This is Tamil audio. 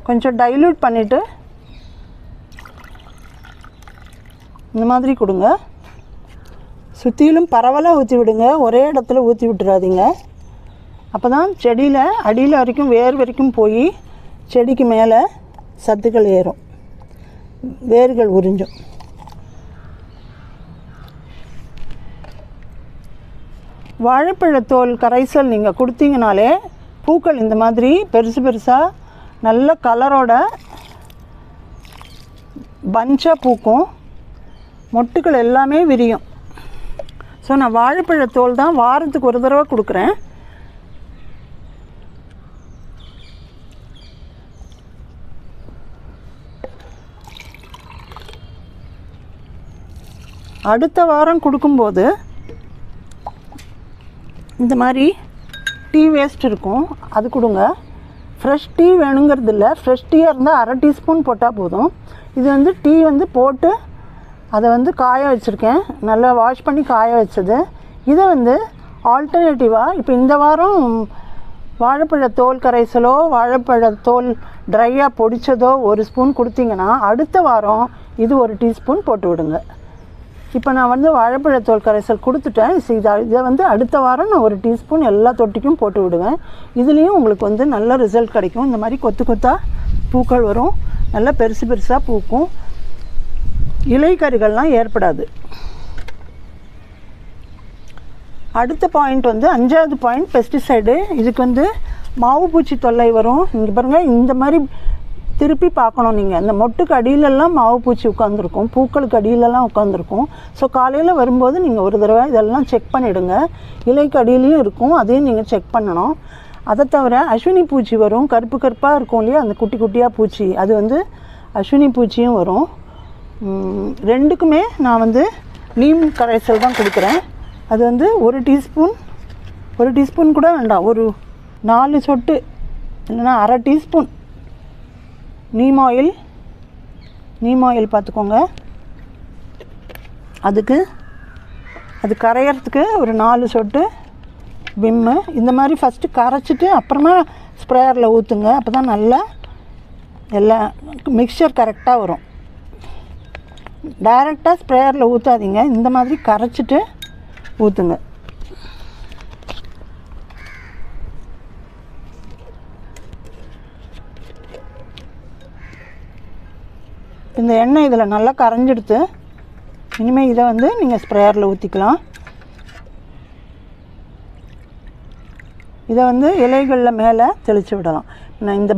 கொஞ்சம் டைல்யூட் பண்ணிவிட்டு இந்த மாதிரி கொடுங்க. சுற்றிலும் பரவலாக ஊற்றி விடுங்க, ஒரே இடத்துல ஊற்றி விட்டுறாதீங்க. அப்போ தான் செடியில் அடியில் வரைக்கும் வேர் வரைக்கும் போய் செடிக்கு மேலே சத்துக்கள் ஏறும், வேர்கள் உறிஞ்சும். வாழைப்பழத்தோல் கரைசல் நீங்கள் கொடுத்தீங்கனாலே பூக்கள் இந்த மாதிரி பெருசு பெருசாக நல்ல கலரோட பஞ்சாக பூக்கும், மொட்டுக்கள் எல்லாமே விரியும். ஸோ நான் வாழைப்பழத்தோல் தான் வாரத்துக்கு ஒரு தடவை கொடுக்குறேன். அடுத்த வாரம் கொடுக்கும்போது இந்த மாதிரி டீ வேஸ்ட் இருக்கும், அது கொடுங்க. ஃப்ரெஷ் டீ வேணுங்கிறது இல்லை, ஃப்ரெஷ் டீயாக இருந்தால் அரை டீஸ்பூன் போட்டால் போதும். இது வந்து டீ வந்து போட்டு அதை வந்து காய வச்சுருக்கேன், நல்லா வாஷ் பண்ணி காய வச்சது. இதை வந்து ஆல்டர்னேட்டிவாக இப்போ இந்த வாரம் வாழைப்பழத்தோல் கரைசலோ வாழைப்பழத்தோல் ட்ரையாக பொடிச்சதோ ஒரு ஸ்பூன் கொடுத்தீங்கன்னா அடுத்த வாரம் இது ஒரு டீஸ்பூன் போட்டு விடுங்க. இப்போ நான் வந்து வாழைப்பழத்தோல் கரைசல் கொடுத்துட்டேன். இதை வந்து அடுத்த வாரம் நான் ஒரு டீஸ்பூன் எல்லா தொட்டிக்கும் போட்டு விடுவேன். இதுலேயும் உங்களுக்கு வந்து நல்ல ரிசல்ட் கிடைக்கும். இந்த மாதிரி கொத்து கொத்தாக பூக்கள் வரும், நல்லா பெருசு பெருசாக பூக்கும், இலைக்கறிகள்லாம் ஏற்படாது. அடுத்த பாயிண்ட் வந்து 5வது பாயிண்ட் பெஸ்டிசைடு. இதுக்கு வந்து மாவு பூச்சி தொல்லை வரும். இங்கே பாருங்கள், இந்த மாதிரி திருப்பி பார்க்கணும் நீங்கள். அந்த மொட்டுக்கு அடியிலெல்லாம் மாவு பூச்சி உட்காந்துருக்கும், பூக்களுக்கு அடியிலெல்லாம் உட்காந்துருக்கும். ஸோ காலையில் வரும்போது நீங்கள் ஒரு தடவை இதெல்லாம் செக் பண்ணிவிடுங்க. இலைக்கு அடியிலையும் இருக்கும், அதையும் நீங்கள் செக் பண்ணணும். அதை தவிர அஸ்வினி பூச்சி வரும், கருப்பு கருப்பாக இருக்கும் இல்லையா, அந்த குட்டி குட்டியாக பூச்சி, அது வந்து அஸ்வினி பூச்சியும் வரும். ரெண்டுக்குமே நான் வந்து நீம் கரைசல் தான் கொடுக்குறேன். அது வந்து ஒரு டீஸ்பூன் கூட வேண்டாம், ஒரு 4 சொட்டு இல்லைன்னா அரை டீஸ்பூன் நீம் ஆயில் பார்த்துக்கோங்க. அது கரையிறதுக்கு ஒரு 4 சொட்டு விம்மு. இந்த மாதிரி ஃபஸ்ட்டு கரைச்சிட்டு அப்புறமா ஸ்ப்ரேயரில் ஊற்றுங்க. அப்போ தான் நல்லா எல்லாம் மிக்சர் கரெக்டாக வரும். டைரெக்டாக ஸ்ப்ரேயரில் ஊற்றாதீங்க, இந்த மாதிரி கரைச்சிட்டு ஊற்றுங்க. இந்த எண்ணெய் இதில் நல்லா கரைஞ்சிடுத்து. இனிமேல் இதை வந்து நீங்கள் ஸ்ப்ரேயரில் ஊற்றிக்கலாம். இதை வந்து இலைகளில் மேலே தெளித்து விடலாம். நான் இந்த